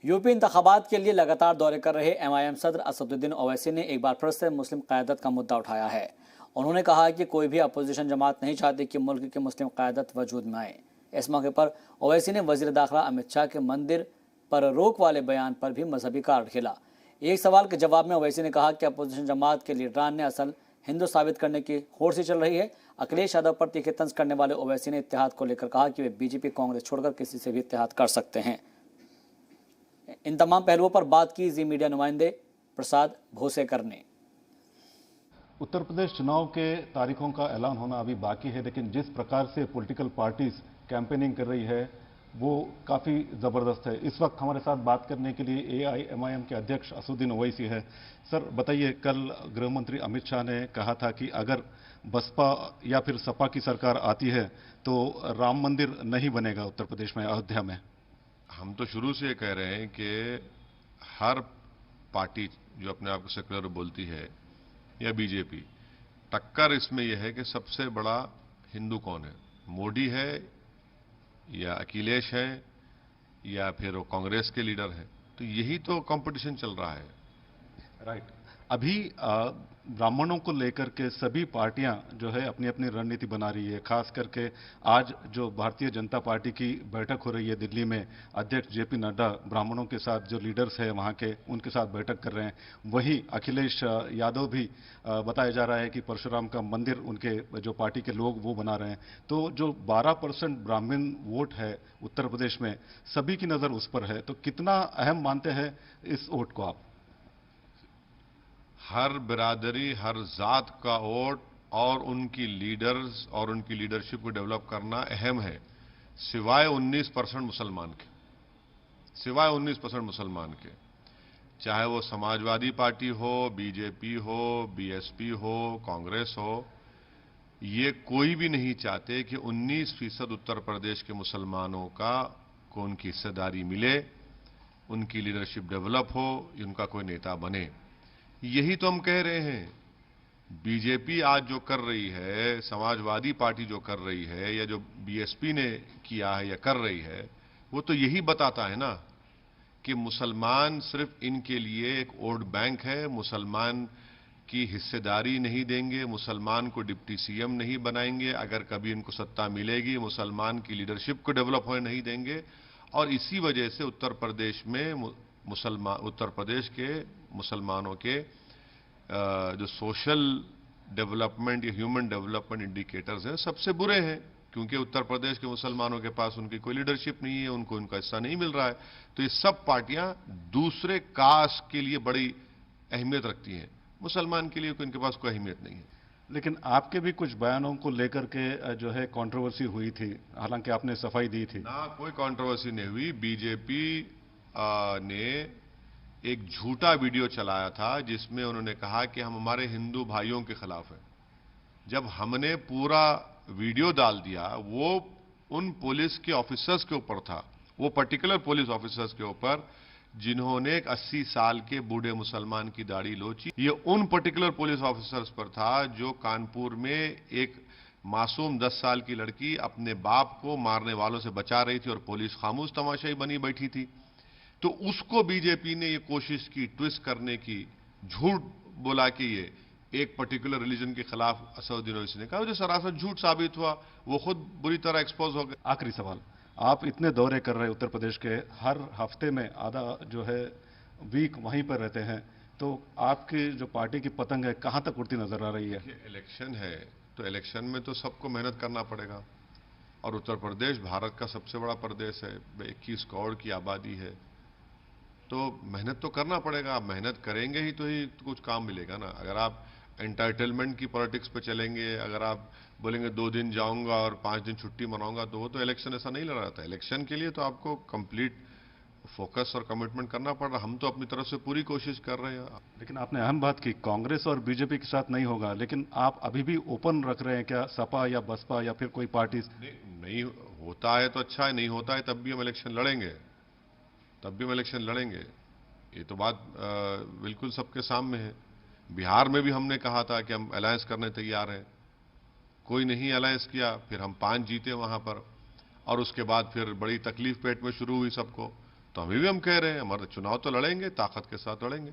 UP इंतखाबात के लिए लगातार दौरे कर रहे एमआईएम सदर असदुद्दीन ओवैसी ने एक बार फिर से मुस्लिम क़यादत का मुद्दा उठाया है। उन्होंने कहा कि कोई भी अपोजिशन जमात नहीं चाहती कि मुल्क की मुस्लिम क़यादत वजूद में आए। इस मौके पर ओवैसी ने वज़ीर दाखिला अमित शाह के मंदिर पर रोक वाले बयान पर भी मजहबी कार्ड खेला। एक सवाल के जवाब में ओवैसी ने कहा कि अपोजिशन जमात के लीडरान ने असल हिंदू साबित करने की होड़ सी चल रही है। अखिलेश यादव पर तीखे तंज करने वाले ओवैसी ने इत्तेहाद को लेकर कहा कि वे बीजेपी कांग्रेस छोड़कर किसी से भी इत्तेहाद कर सकते हैं। इन तमाम पहलुओं पर बात की जी मीडिया नुमाइंदे प्रसाद भोसेकर ने। उत्तर प्रदेश चुनाव के तारीखों का ऐलान होना अभी बाकी है, लेकिन जिस प्रकार से पॉलिटिकल पार्टीज कैंपेनिंग कर रही है वो काफी जबरदस्त है। इस वक्त हमारे साथ बात करने के लिए एआईएमआईएम के अध्यक्ष असदुद्दीन ओवैसी है। सर बताइए, कल गृह मंत्री अमित शाह ने कहा था कि अगर बसपा या फिर सपा की सरकार आती है तो राम मंदिर नहीं बनेगा उत्तर प्रदेश में, अयोध्या में। हम तो शुरू से कह रहे हैं कि हर पार्टी जो अपने आप को सेक्युलर बोलती है या बीजेपी, टक्कर इसमें यह है कि सबसे बड़ा हिंदू कौन है, मोदी है या अखिलेश है या फिर वो कांग्रेस के लीडर है। तो यही तो कंपटीशन चल रहा है। राइट। अभी ब्राह्मणों को लेकर के सभी पार्टियां जो है अपनी अपनी रणनीति बना रही है। खास करके आज जो भारतीय जनता पार्टी की बैठक हो रही है दिल्ली में, अध्यक्ष जेपी नड्डा ब्राह्मणों के साथ जो लीडर्स है वहां के, उनके साथ बैठक कर रहे हैं। वहीं अखिलेश यादव भी बताया जा रहा है कि परशुराम का मंदिर उनके जो पार्टी के लोग वो बना रहे हैं। तो जो 12% ब्राह्मण वोट है उत्तर प्रदेश में, सभी की नजर उस पर है। तो कितना अहम मानते हैं इस वोट को आप? हर बिरादरी, हर जात का वोट और उनकी लीडर्स और उनकी लीडरशिप को डेवलप करना अहम है, सिवाय 19% मुसलमान के, सिवाय 19% मुसलमान के। चाहे वो समाजवादी पार्टी हो, बीजेपी हो, बीएसपी हो, कांग्रेस हो, ये कोई भी नहीं चाहते कि 19% उत्तर प्रदेश के मुसलमानों को उनकी हिस्सेदारी मिले, उनकी लीडरशिप डेवलप हो, उनका कोई नेता बने। यही तो हम कह रहे हैं। बीजेपी आज जो कर रही है, समाजवादी पार्टी जो कर रही है, या जो बीएसपी ने किया है या कर रही है, वो तो यही बताता है ना कि मुसलमान सिर्फ इनके लिए एक वोट बैंक है। मुसलमान की हिस्सेदारी नहीं देंगे, मुसलमान को डिप्टी सीएम नहीं बनाएंगे, अगर कभी इनको सत्ता मिलेगी मुसलमान की लीडरशिप को डेवलप होने नहीं देंगे। और इसी वजह से उत्तर प्रदेश में उत्तर प्रदेश के मुसलमानों के जो सोशल डेवलपमेंट या ह्यूमन डेवलपमेंट इंडिकेटर्स हैं सबसे बुरे हैं, क्योंकि उत्तर प्रदेश के मुसलमानों के पास उनकी कोई लीडरशिप नहीं है, उनको उनका हिस्सा नहीं मिल रहा है। तो ये सब पार्टियां दूसरे कास्ट के लिए बड़ी अहमियत रखती हैं, मुसलमान के लिए इनके पास कोई अहमियत नहीं है। लेकिन आपके भी कुछ बयानों को लेकर के जो है कंट्रोवर्सी हुई थी, हालांकि आपने सफाई दी थी ना। कोई कंट्रोवर्सी नहीं हुई। बीजेपी ने एक झूठा वीडियो चलाया था जिसमें उन्होंने कहा कि हम हमारे हिंदू भाइयों के खिलाफ हैं। जब हमने पूरा वीडियो डाल दिया, वो उन पुलिस के ऑफिसर्स के ऊपर था, वो पर्टिकुलर पुलिस ऑफिसर्स के ऊपर जिन्होंने एक 80 साल के बूढ़े मुसलमान की दाढ़ी लोची। ये उन पर्टिकुलर पुलिस ऑफिसर्स पर था जो कानपुर में एक मासूम 10 साल की लड़की अपने बाप को मारने वालों से बचा रही थी और पुलिस खामोश तमाशाई बनी बैठी थी। तो उसको बीजेपी ने ये कोशिश की ट्विस्ट करने की, झूठ बोला कि ये एक पर्टिकुलर रिलीजन के खिलाफ असदुद्दीन ओवैसी ने कहा, जो सरासर झूठ साबित हुआ। वो खुद बुरी तरह एक्सपोज हो गए। आखिरी सवाल, आप इतने दौरे कर रहे हैं उत्तर प्रदेश के, हर हफ्ते में आधा जो है वीक वहीं पर रहते हैं, तो आपकी जो पार्टी की पतंग है कहां तक उड़ती नजर आ रही है? इलेक्शन है तो इलेक्शन में तो सबको मेहनत करना पड़ेगा, और उत्तर प्रदेश भारत का सबसे बड़ा प्रदेश है, 21 करोड़ की आबादी है, तो मेहनत तो करना पड़ेगा। आप मेहनत करेंगे ही तो ही कुछ काम मिलेगा ना। अगर आप एंटाइटलमेंट की पॉलिटिक्स पे चलेंगे, अगर आप बोलेंगे 2 दिन जाऊंगा और 5 दिन छुट्टी मनाऊंगा, तो वो तो इलेक्शन ऐसा नहीं लड़ा जाता। इलेक्शन के लिए तो आपको कंप्लीट फोकस और कमिटमेंट करना पड़ रहा। हम तो अपनी तरफ से पूरी कोशिश कर रहे हैं। लेकिन आपने अहम बात की, कांग्रेस और बीजेपी के साथ नहीं होगा, लेकिन आप अभी भी ओपन रख रहे हैं क्या, सपा या बसपा या फिर कोई पार्टी? नहीं होता है तो अच्छा है, नहीं होता है तब भी हम इलेक्शन लड़ेंगे, तब भी हम इलेक्शन लड़ेंगे। ये तो बात बिल्कुल सबके सामने है। बिहार में भी हमने कहा था कि हम अलायंस करने तैयार हैं, कोई नहीं अलायंस किया, फिर हम 5 जीते वहां पर, और उसके बाद फिर बड़ी तकलीफ पेट में शुरू हुई सबको। तो अभी भी हम कह रहे हैं हमारे चुनाव तो लड़ेंगे, ताकत के साथ लड़ेंगे।